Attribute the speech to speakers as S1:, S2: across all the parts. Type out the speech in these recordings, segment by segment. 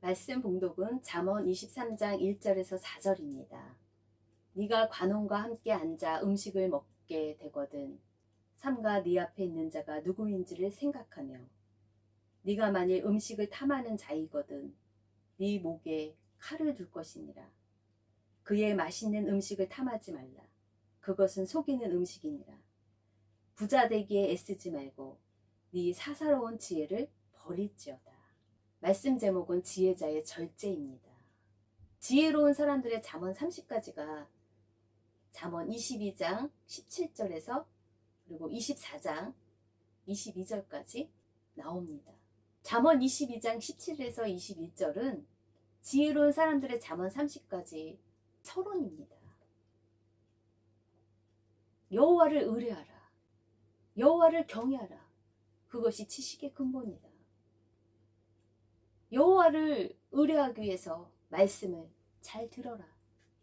S1: 말씀 봉독은 잠언 23장 1절에서 4절입니다. 네가 관원과 함께 앉아 음식을 먹게 되거든 삼가 네 앞에 있는 자가 누구인지를 생각하며 네가 만일 음식을 탐하는 자이거든 네 목에 칼을 둘 것이니라. 그의 맛있는 음식을 탐하지 말라. 그것은 속이는 음식이니라. 부자 되기에 애쓰지 말고 네 사사로운 지혜를 버릴지어다. 말씀 제목은 지혜자의 절제입니다. 지혜로운 사람들의 잠언 30가지가 잠언 22장 17절에서 그리고 24장 22절까지 나옵니다. 잠언 22장 17에서 21절은 지혜로운 사람들의 잠언 30가지 서론입니다. 여호와를 의뢰하라. 여호와를 경외하라. 그것이 지식의 근본이다. 여호와를 의뢰하기 위해서 말씀을 잘 들어라.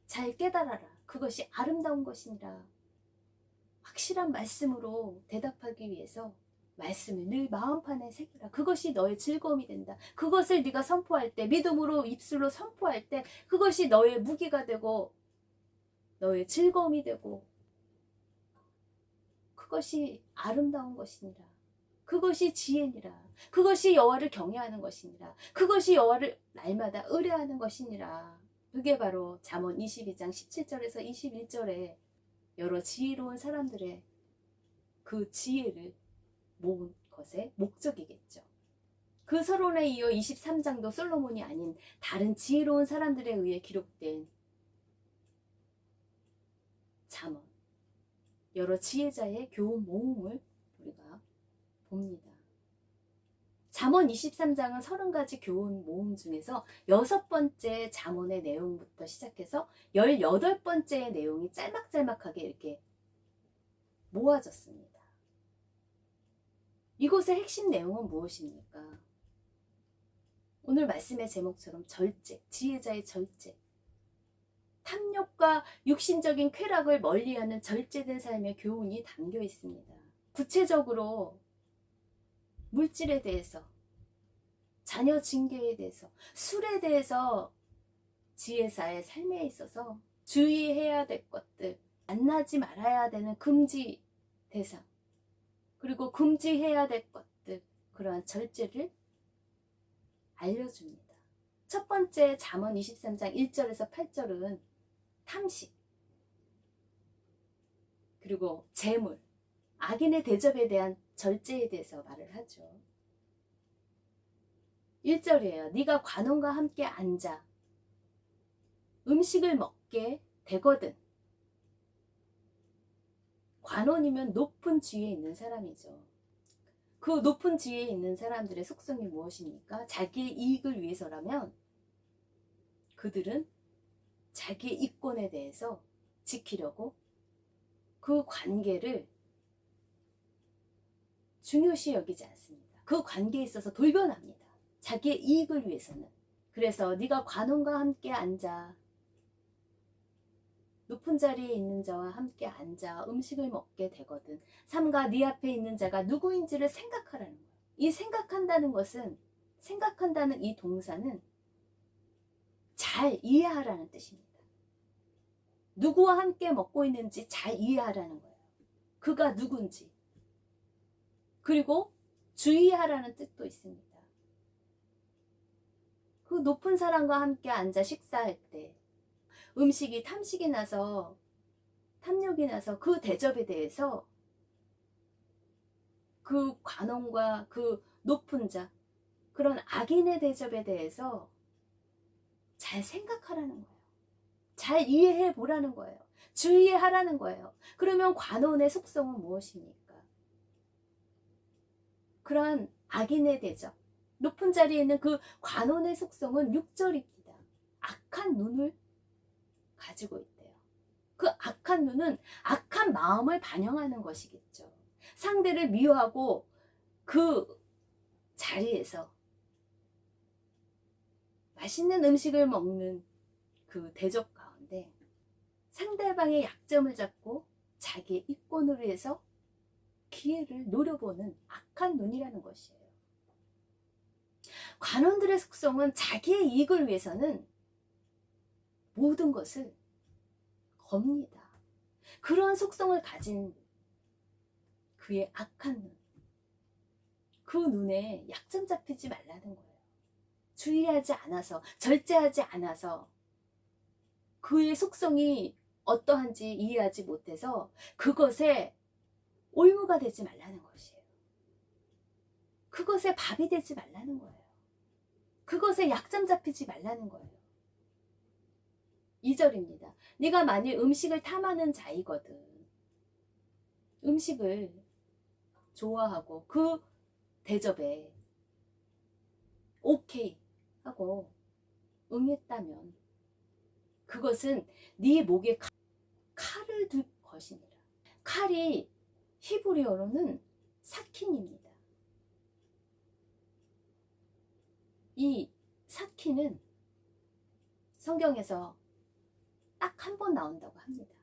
S1: 잘 깨달아라. 그것이 아름다운 것이니라. 확실한 말씀으로 대답하기 위해서 말씀을 늘 마음판에 새겨라. 그것이 너의 즐거움이 된다. 그것을 네가 선포할 때, 믿음으로 입술로 선포할 때 그것이 너의 무기가 되고 너의 즐거움이 되고 그것이 아름다운 것이니라. 그것이 지혜니라. 그것이 여호와를 경외하는 것이니라. 그것이 여호와를 날마다 의뢰하는 것이니라. 그게 바로 잠언 22장 17절에서 21절에 여러 지혜로운 사람들의 그 지혜를 모은 것의 목적이겠죠. 그 서론에 이어 23장도 솔로몬이 아닌 다른 지혜로운 사람들에 의해 기록된 잠언, 여러 지혜자의 교훈 모음을 우리가 봅니다. 잠언 23장은 30가지 교훈 모음 중에서 6번째 잠언의 내용부터 시작해서 18번째의 내용이 짤막짤막하게 이렇게 모아졌습니다. 이곳의 핵심 내용은 무엇입니까? 오늘 말씀의 제목처럼 절제, 지혜자의 절제. 탐욕과 육신적인 쾌락을 멀리하는 절제된 삶의 교훈이 담겨 있습니다. 구체적으로 물질에 대해서, 자녀 징계에 대해서, 술에 대해서 지혜자의 삶에 있어서 주의해야 될 것들, 만나지 말아야 되는 금지 대상, 그리고 금지해야 될 것들, 그러한 절제를 알려줍니다. 첫 번째 잠언 23장 1절에서 8절은 탐식, 그리고 재물, 악인의 대접에 대한 절제에 대해서 말을 하죠. 1절이에요. 네가 관원과 함께 앉아 음식을 먹게 되거든. 관원이면 높은 지위에 있는 사람이죠. 그 높은 지위에 있는 사람들의 속성이 무엇입니까? 자기의 이익을 위해서라면 그들은 자기의 이권에 대해서 지키려고 그 관계를 중요시 여기지 않습니다. 그 관계에 있어서 돌변합니다. 자기의 이익을 위해서는. 그래서 네가 관원과 함께 앉아 높은 자리에 있는 자와 함께 앉아 음식을 먹게 되거든 삼가 네 앞에 있는 자가 누구인지를 생각하라는 거예요. 이 생각한다는 것은, 생각한다는 이 동사는 잘 이해하라는 뜻입니다. 누구와 함께 먹고 있는지 잘 이해하라는 거예요. 그가 누군지. 그리고 주의하라는 뜻도 있습니다. 그 높은 사람과 함께 앉아 식사할 때 음식이 탐식이 나서, 탐욕이 나서 그 대접에 대해서 그 관원과 그 높은 자, 그런 악인의 대접에 대해서 잘 생각하라는 거예요. 잘 이해해 보라는 거예요. 주의하라는 거예요. 그러면 관원의 속성은 무엇입니까? 그러한 악인의 대접, 높은 자리에 있는 그 관원의 속성은 6절입니다. 악한 눈을 가지고 있대요. 그 악한 눈은 악한 마음을 반영하는 것이겠죠. 상대를 미워하고 그 자리에서 맛있는 음식을 먹는 그 대접 가운데 상대방의 약점을 잡고 자기의 이권을 위해서 기회를 노려보는 악한 눈이라는 것이에요. 관원들의 속성은 자기의 이익을 위해서는 모든 것을 겁니다. 그런 속성을 가진 그의 악한 눈, 그 눈에 약점 잡히지 말라는 거예요. 주의하지 않아서, 절제하지 않아서 그의 속성이 어떠한지 이해하지 못해서 그것에 올무가 되지 말라는 것이에요. 그것에 밥이 되지 말라는 거예요. 그것에 약점 잡히지 말라는 거예요. 2절입니다. 네가 만일 음식을 탐하는 자이거든. 음식을 좋아하고 그 대접에 오케이 하고 응했다면 그것은 네 목에 칼을 둘 것이니라. 칼이 히브리어로는 사킨입니다. 이 사킨은 성경에서 딱 한 번 나온다고 합니다.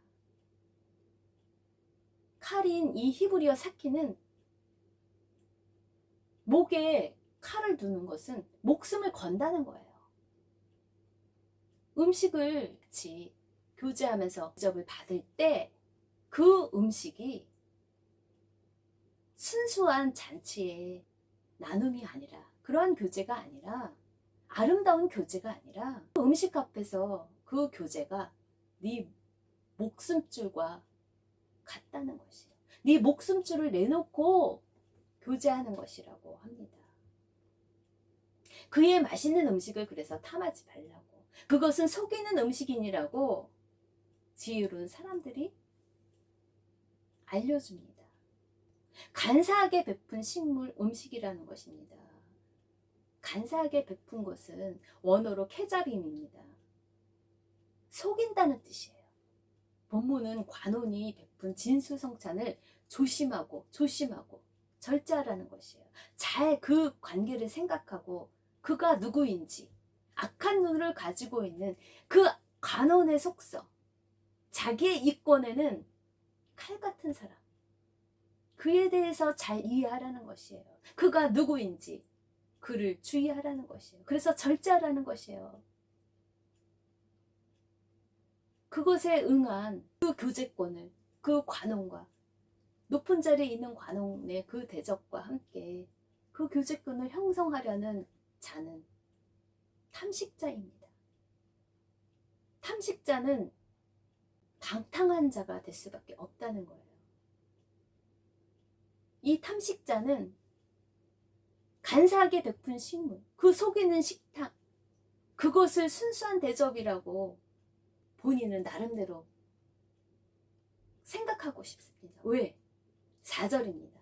S1: 칼인 이 히브리어 사킨은 목에 칼을 두는 것은 목숨을 건다는 거예요. 음식을 같이 교제하면서 대접을 받을 때 그 음식이 순수한 잔치의 나눔이 아니라, 그러한 교제가 아니라, 아름다운 교제가 아니라 그 음식 앞에서 그 교제가 네 목숨줄과 같다는 것이에요. 네 목숨줄을 내놓고 교제하는 것이라고 합니다. 그의 맛있는 음식을 그래서 탐하지 말라고. 그것은 속이는 음식이니라고 지혜로운 사람들이 알려줍니다. 간사하게 베푼 식물, 음식이라는 것입니다. 간사하게 베푼 것은 원어로 케자빔입니다. 속인다는 뜻이에요. 본문은 관원이 베푼 진수성찬을 조심하고 절제하라는 것이에요. 잘 그 관계를 생각하고 그가 누구인지, 악한 눈을 가지고 있는 그 관원의 속성, 자기의 이권에는 칼 같은 사람, 그에 대해서 잘 이해하라는 것이에요. 그가 누구인지 그를 주의하라는 것이에요. 그래서 절제하라는 것이에요. 그것에 응한 그 교제권을 그 관원과, 높은 자리에 있는 관원의 그 대접과 함께 그 교제권을 형성하려는 자는 탐식자입니다. 탐식자는 방탕한 자가 될 수밖에 없다는 거예요. 이 탐식자는 간사하게 베푼 식물, 그 속이는 식탁, 그것을 순수한 대접이라고 본인은 나름대로 생각하고 싶습니다. 왜? 4절입니다.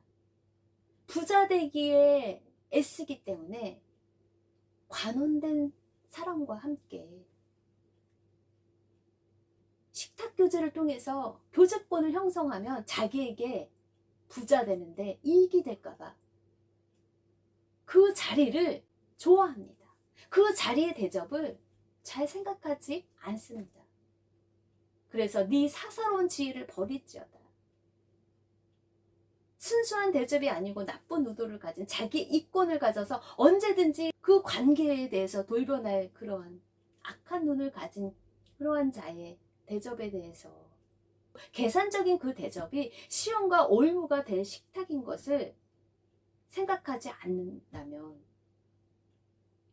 S1: 부자 되기에 애쓰기 때문에 관원된 사람과 함께 식탁 교제를 통해서 교제권을 형성하면 자기에게 부자 되는데 이익이 될까봐 그 자리를 좋아합니다. 그 자리의 대접을 잘 생각하지 않습니다. 그래서 네 사사로운 지혜를 버릴지어다. 순수한 대접이 아니고 나쁜 의도를 가진 자기 이권을 가져서 언제든지 그 관계에 대해서 돌변할 그러한 악한 눈을 가진 그러한 자의 대접에 대해서, 계산적인 그 대접이 시험과 올무가 될 식탁인 것을 생각하지 않는다면,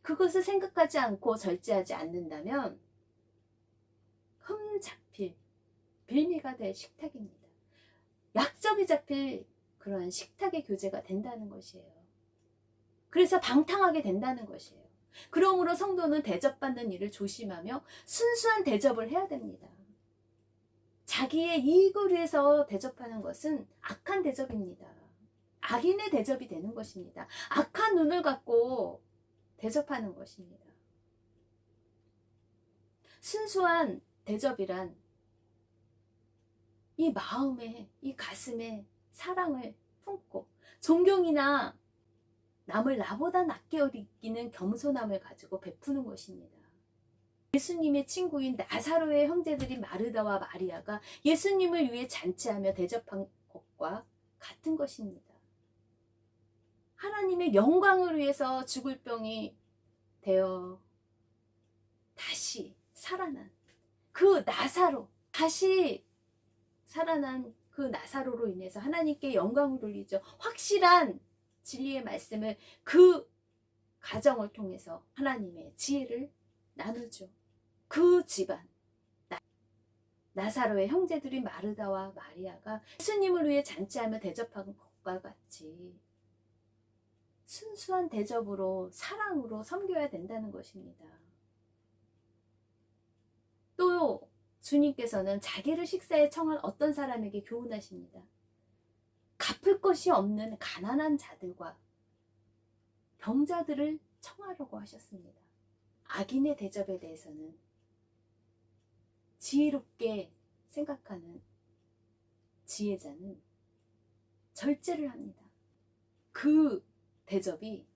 S1: 그것을 생각하지 않고 절제하지 않는다면 흠 잡힐 빌미가 될 식탁입니다. 약점이 잡힐 그러한 식탁의 교제가 된다는 것이에요. 그래서 방탕하게 된다는 것이에요. 그러므로 성도는 대접받는 일을 조심하며 순수한 대접을 해야 됩니다. 자기의 이익을 위해서 대접하는 것은 악한 대접입니다. 악인의 대접이 되는 것입니다. 악한 눈을 갖고 대접하는 것입니다. 순수한 대접이란 이 마음에, 이 가슴에 사랑을 품고 존경이나 남을 나보다 낮게 여기는 겸손함을 가지고 베푸는 것입니다. 예수님의 친구인 나사로의 형제들인 마르다와 마리아가 예수님을 위해 잔치하며 대접한 것과 같은 것입니다. 하나님의 영광을 위해서 죽을 병이 되어 다시 살아난 그 나사로, 다시 살아난 그 나사로로 인해서 하나님께 영광을 돌리죠. 확실한 진리의 말씀을 그 가정을 통해서 하나님의 지혜를 나누죠. 그 집안, 나사로의 형제들인 마르다와 마리아가 예수님을 위해 잔치하며 대접한 것과 같이 순수한 대접으로, 사랑으로 섬겨야 된다는 것입니다. 또 주님께서는 자기를 식사에 청한 어떤 사람에게 교훈하십니다. 갚을 것이 없는 가난한 자들과 병자들을 청하라고 하셨습니다. 악인의 대접에 대해서는 지혜롭게 생각하는 지혜자는 절제를 합니다. 그 대접이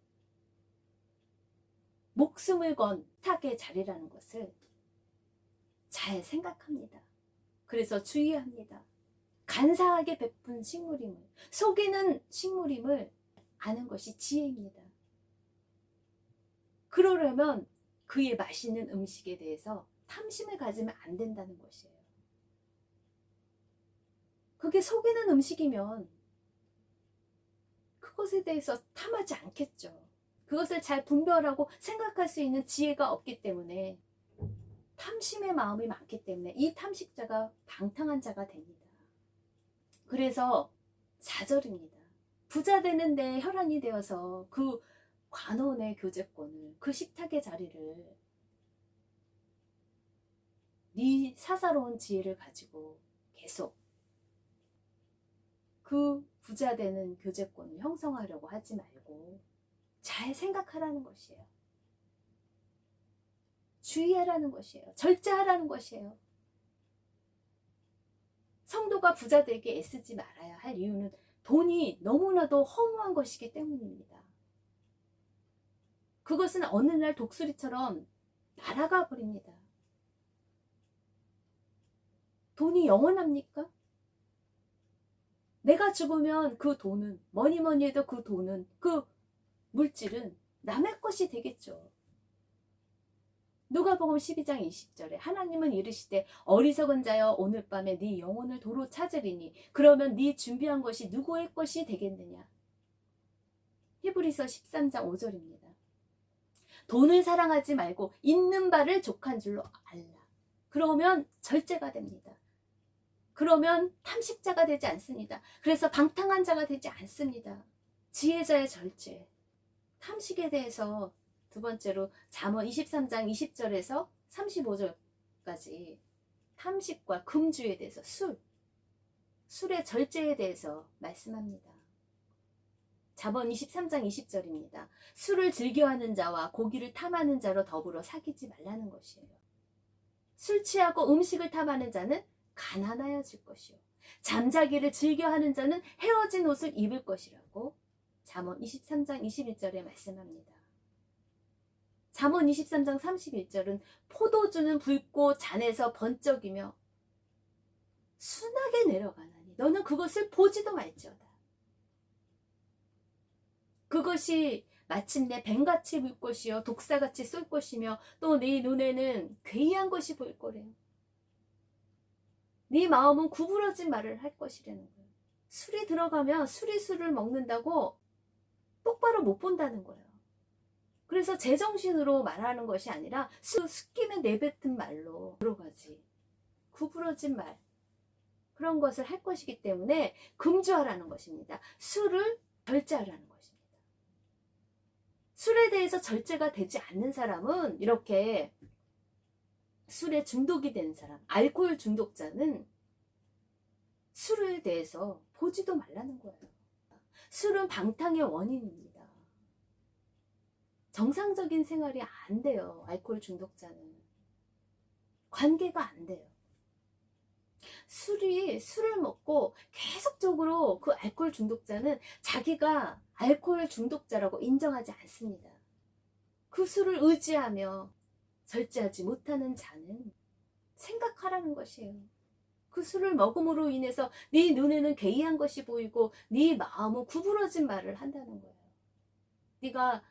S1: 목숨을 건 탁의 자리라는 것을 잘 생각합니다. 그래서 주의합니다. 간사하게 베푼 식물임을, 속이는 식물임을 아는 것이 지혜입니다. 그러려면 그의 맛있는 음식에 대해서 탐심을 가지면 안 된다는 것이에요. 그게 속이는 음식이면 그것에 대해서 탐하지 않겠죠. 그것을 잘 분별하고 생각할 수 있는 지혜가 없기 때문에, 탐심의 마음이 많기 때문에 이 탐식자가 방탕한 자가 됩니다. 그래서 4절입니다. 부자 되는데 혈안이 되어서 그 관원의 교제권을, 그 식탁의 자리를 네 사사로운 지혜를 가지고 계속 그 부자 되는 교제권을 형성하려고 하지 말고 잘 생각하라는 것이에요. 주의하라는 것이에요. 절제하라는 것이에요. 성도가 부자 되게 애쓰지 말아야 할 이유는 돈이 너무나도 허무한 것이기 때문입니다. 그것은 어느 날 독수리처럼 날아가 버립니다. 돈이 영원합니까? 내가 죽으면 그 돈은, 뭐니 뭐니 해도 그 돈은, 그 물질은 남의 것이 되겠죠. 누가복음 12장 20절에 하나님은 이르시되 어리석은 자여 오늘 밤에 네 영혼을 도로 찾으리니 그러면 네 준비한 것이 누구의 것이 되겠느냐. 히브리서 13장 5절입니다. 돈을 사랑하지 말고 있는 바를 족한 줄로 알라. 그러면 절제가 됩니다. 그러면 탐식자가 되지 않습니다. 그래서 방탕한 자가 되지 않습니다. 지혜자의 절제. 탐식에 대해서 두 번째로 잠언 23장 20절에서 35절까지 탐식과 금주에 대해서, 술의 절제에 대해서 말씀합니다. 잠언 23장 20절입니다. 술을 즐겨하는 자와 고기를 탐하는 자로 더불어 사귀지 말라는 것이에요. 술 취하고 음식을 탐하는 자는 가난하여질 것이요, 잠자기를 즐겨하는 자는 헤어진 옷을 입을 것이라고 잠언 23장 21절에 말씀합니다. 잠언 23장 31절은 포도주는 붉고 잔에서 번쩍이며 순하게 내려가나니 너는 그것을 보지도 말지어다. 그것이 마침내 뱀같이 불 것이요 독사같이 쏠 것이며 또 네 눈에는 괴이한 것이 보일 거래요. 네 마음은 구부러진 말을 할 것이라는 거예요. 술이 들어가면 술을 먹는다고 똑바로 못 본다는 거예요. 그래서 제정신으로 말하는 것이 아니라 숫김에 내뱉은 말로 들어가지. 구부러진 말, 그런 것을 할 것이기 때문에 금주하라는 것입니다. 술을 절제하라는 것입니다. 술에 대해서 절제가 되지 않는 사람은, 이렇게 술에 중독이 된 사람, 알코올 중독자는 술에 대해서 보지도 말라는 거예요. 술은 방탕의 원인입니다. 정상적인 생활이 안 돼요. 알코올 중독자는 관계가 안 돼요. 술을 먹고 계속적으로 그 알코올 중독자는 자기가 알코올 중독자라고 인정하지 않습니다. 그 술을 의지하며 절제하지 못하는 자는 생각하라는 것이에요. 그 술을 먹음으로 인해서 네 눈에는 괴이한 것이 보이고 네 마음은 구부러진 말을 한다는 거예요. 네가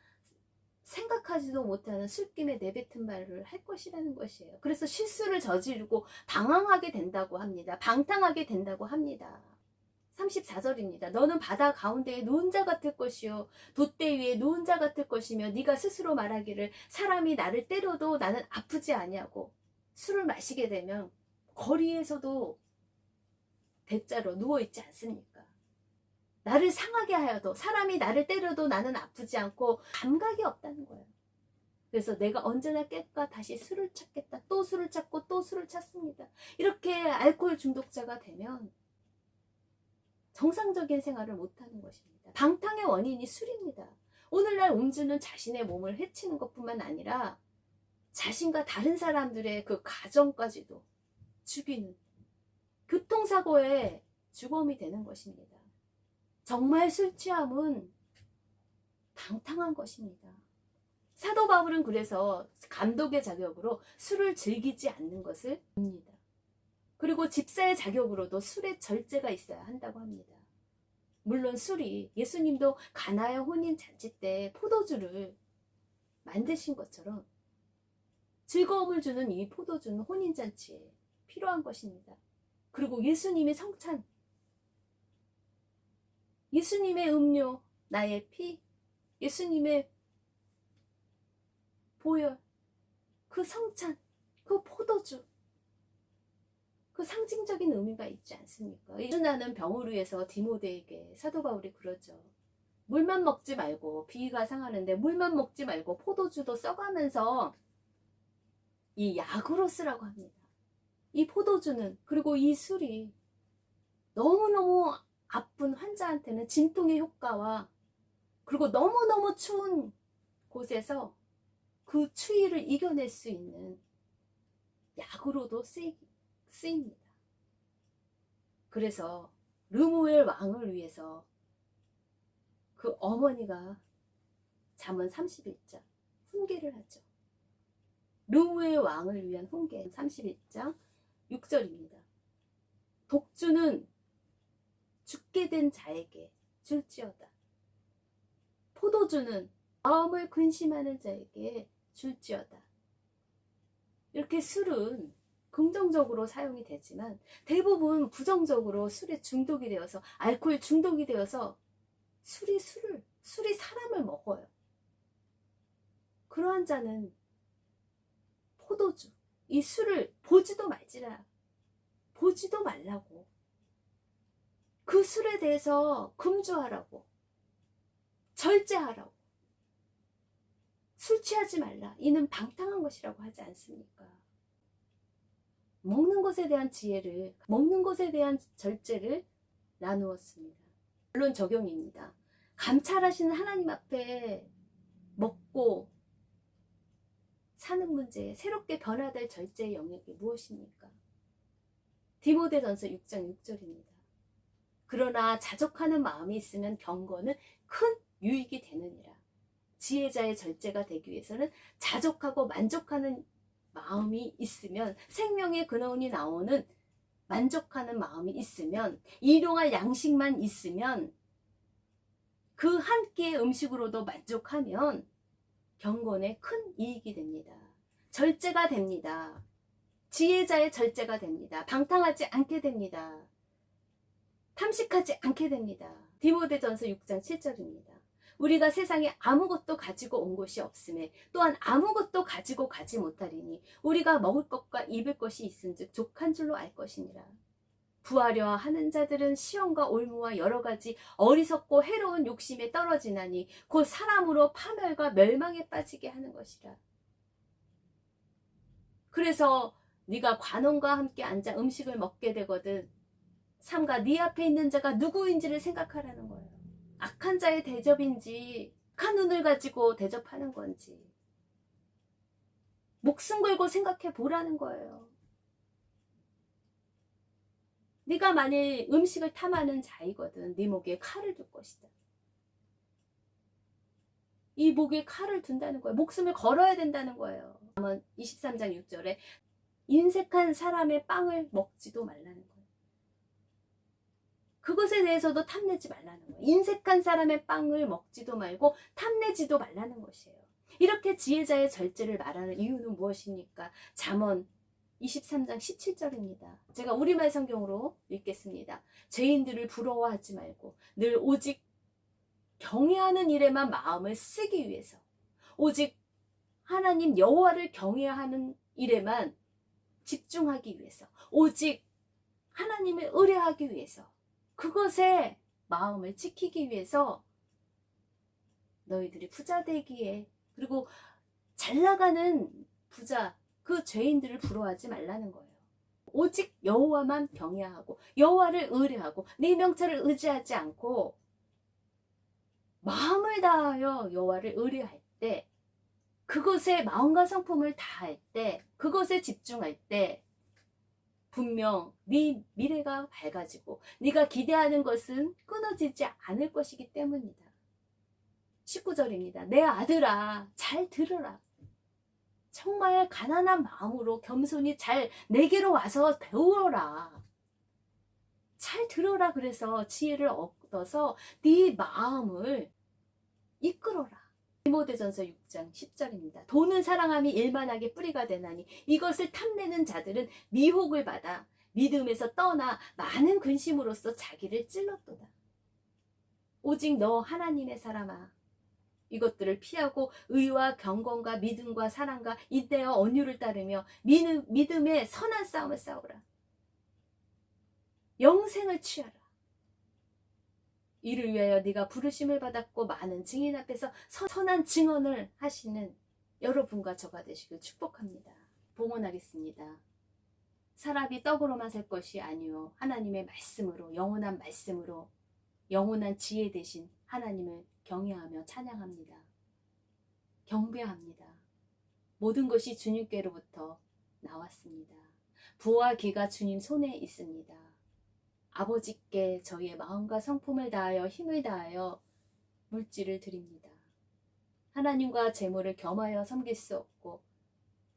S1: 생각하지도 못하는 술김에 내뱉은 말을 할 것이라는 것이에요. 그래서 실수를 저지르고 방황하게 된다고 합니다. 방탕하게 된다고 합니다. 34절입니다. 너는 바다 가운데에 누운 자 같을 것이요 돛대 위에 누운 자 같을 것이며 네가 스스로 말하기를 사람이 나를 때려도 나는 아프지 아니하고 술을 마시게 되면 거리에서도 대자로 누워있지 않습니까? 나를 상하게 하여도 사람이 나를 때려도 나는 아프지 않고 감각이 없다는 거예요. 그래서 내가 언제나 깰까 다시 술을 찾겠다. 또 술을 찾고 또 술을 찾습니다. 이렇게 알코올 중독자가 되면 정상적인 생활을 못하는 것입니다. 방탕의 원인이 술입니다. 오늘날 음주는 자신의 몸을 해치는 것뿐만 아니라 자신과 다른 사람들의 그 가정까지도 죽이는 교통사고의 주범이 되는 것입니다. 정말 술 취함은 방탕한 것입니다. 사도 바울은 그래서 감독의 자격으로 술을 즐기지 않는 것을 봅니다. 그리고 집사의 자격으로도 술의 절제가 있어야 한다고 합니다. 물론 술이 예수님도 가나의 혼인 잔치 때 포도주를 만드신 것처럼 즐거움을 주는 이 포도주는 혼인 잔치에 필요한 것입니다. 그리고 예수님의 성찬, 예수님의 음료, 나의 피, 예수님의 보혈, 그 성찬, 그 포도주, 그 상징적인 의미가 있지 않습니까? 일어나는 병을 위해서 디모데에게 사도 바울이 그러죠. 물만 먹지 말고, 비위가 상하는데 물만 먹지 말고 포도주도 써가면서 이 약으로 쓰라고 합니다. 이 포도주는, 그리고 이 술이 너무너무 아픈 환자한테는 진통의 효과와 그리고 너무너무 추운 곳에서 그 추위를 이겨낼 수 있는 약으로도 쓰입니다. 그래서 르무엘 왕을 위해서 그 어머니가 잠언 31장 훈계를 하죠. 르무엘 왕을 위한 훈계 31장 6절입니다. 독주는 죽게 된 자에게 줄지어다. 포도주는 마음을 근심하는 자에게 줄지어다. 이렇게 술은 긍정적으로 사용이 되지만 대부분 부정적으로 술에 중독이 되어서 알코올 중독이 되어서 술이 사람을 먹어요. 그러한 자는 포도주, 이 술을 보지도 말라고 그 술에 대해서 금주하라고 절제하라고 술 취하지 말라. 이는 방탕한 것이라고 하지 않습니까? 먹는 것에 대한 지혜를, 먹는 것에 대한 절제를 나누었습니다. 물론 적용입니다. 감찰하시는 하나님 앞에 먹고 사는 문제에 새롭게 변화될 절제의 영역이 무엇입니까? 디모데전서 6장 6절입니다. 그러나 자족하는 마음이 있으면 경건은 큰 유익이 되느니라. 지혜자의 절제가 되기 위해서는 자족하고 만족하는 마음이 있으면, 생명의 근원이 나오는 만족하는 마음이 있으면, 일용할 양식만 있으면, 그 한 끼의 음식으로도 만족하면 경건에 큰 이익이 됩니다. 절제가 됩니다. 지혜자의 절제가 됩니다. 방탕하지 않게 됩니다. 탐식하지 않게 됩니다. 디모데전서 6장 7절입니다. 우리가 세상에 아무것도 가지고 온 것이 없음에 또한 아무것도 가지고 가지 못하리니 우리가 먹을 것과 입을 것이 있은즉 족한 줄로 알 것이니라. 부하려 하는 자들은 시험과 올무와 여러 가지 어리석고 해로운 욕심에 떨어지나니 곧 사람으로 파멸과 멸망에 빠지게 하는 것이라. 그래서 네가 관원과 함께 앉아 음식을 먹게 되거든 삼가 네 앞에 있는 자가 누구인지를 생각하라는 거예요. 악한 자의 대접인지 악한 눈을 가지고 대접하는 건지 목숨 걸고 생각해 보라는 거예요. 네가 만일 음식을 탐하는 자이거든 네 목에 칼을 둘 것이다. 이 목에 칼을 둔다는 거예요. 목숨을 걸어야 된다는 거예요. 23장 6절에 인색한 사람의 빵을 먹지도 말라는 거예요. 그것에 대해서도 탐내지 말라는 거예요. 인색한 사람의 빵을 먹지도 말고 탐내지도 말라는 것이에요. 이렇게 지혜자의 절제를 말하는 이유는 무엇입니까? 잠언 23장 17절입니다. 제가 우리말 성경으로 읽겠습니다. 죄인들을 부러워하지 말고 늘 오직 경외하는 일에만 마음을 쓰기 위해서, 오직 하나님 여호와를 경외하는 일에만 집중하기 위해서, 오직 하나님을 의뢰하기 위해서, 그것에 마음을 지키기 위해서 너희들이 부자 되기에, 그리고 잘 나가는 부자, 그 죄인들을 부러워하지 말라는 거예요. 오직 여호와만 경외하고 여호와를 의뢰하고 네 명철을 의지하지 않고 마음을 다하여 여호와를 의뢰할 때, 그것에 마음과 성품을 다할 때, 그것에 집중할 때 분명 네 미래가 밝아지고 네가 기대하는 것은 끊어지지 않을 것이기 때문이다. 19절입니다. 내 아들아 잘 들으라. 정말 가난한 마음으로 겸손히 잘 내게로 와서 배우어라. 잘 들어라. 그래서 지혜를 얻어서 네 마음을 이끌어라. 디모데전서 6장 10절입니다. 돈은 사랑함이 일만하게 뿌리가 되나니 이것을 탐내는 자들은 미혹을 받아 믿음에서 떠나 많은 근심으로써 자기를 찔렀도다. 오직 너 하나님의 사람아, 이것들을 피하고 의와 경건과 믿음과 사랑과 인내와 온유를 따르며 믿음의 선한 싸움을 싸우라. 영생을 취하라. 이를 위하여 네가 부르심을 받았고 많은 증인 앞에서 선한 증언을 하시는 여러분과 저가 되시길 축복합니다. 봉헌하겠습니다. 사람이 떡으로만 살 것이 아니요 하나님의 말씀으로, 영원한 말씀으로, 영원한 지혜 되신 하나님을 경외하며 찬양합니다. 경배합니다. 모든 것이 주님께로부터 나왔습니다. 부와 기가 주님 손에 있습니다. 아버지께 저희의 마음과 성품을 다하여 힘을 다하여 물질을 드립니다. 하나님과 재물을 겸하여 섬길 수 없고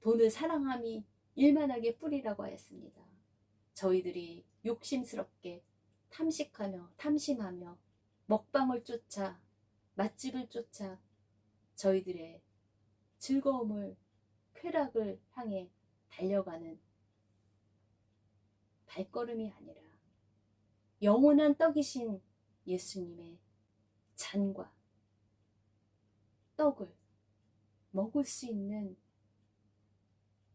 S1: 돈을 사랑함이 일만하게 뿌리라고 하였습니다. 저희들이 욕심스럽게 탐식하며 탐심하며 먹방을 쫓아 맛집을 쫓아 저희들의 즐거움을, 쾌락을 향해 달려가는 발걸음이 아니라 영원한 떡이신 예수님의 잔과 떡을 먹을 수 있는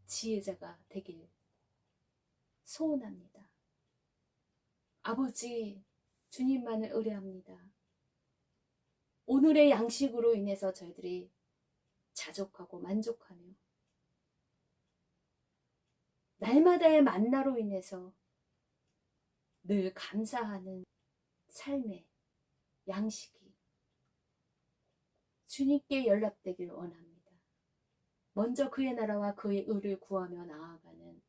S1: 지혜자가 되길 소원합니다. 아버지, 주님만을 의뢰합니다. 오늘의 양식으로 인해서 저희들이 자족하고 만족하며 날마다의 만나로 인해서 늘 감사하는 삶의 양식이 주님께 연락되길 원합니다. 먼저 그의 나라와 그의 의를 구하며 나아가는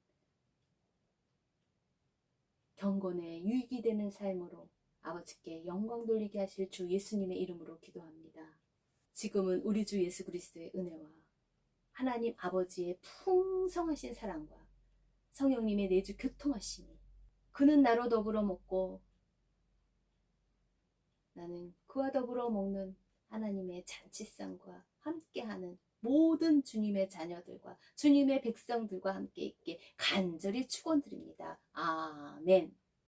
S1: 경건에 유익이 되는 삶으로 아버지께 영광 돌리게 하실 주 예수님의 이름으로 기도합니다. 지금은 우리 주 예수 그리스도의 은혜와 하나님 아버지의 풍성하신 사랑과 성령님의 내주 교통하심이, 그는 나로 더불어 먹고 나는 그와 더불어 먹는 하나님의 잔치상과 함께하는 모든 주님의 자녀들과 주님의 백성들과 함께 있게 간절히 축원드립니다. 아멘.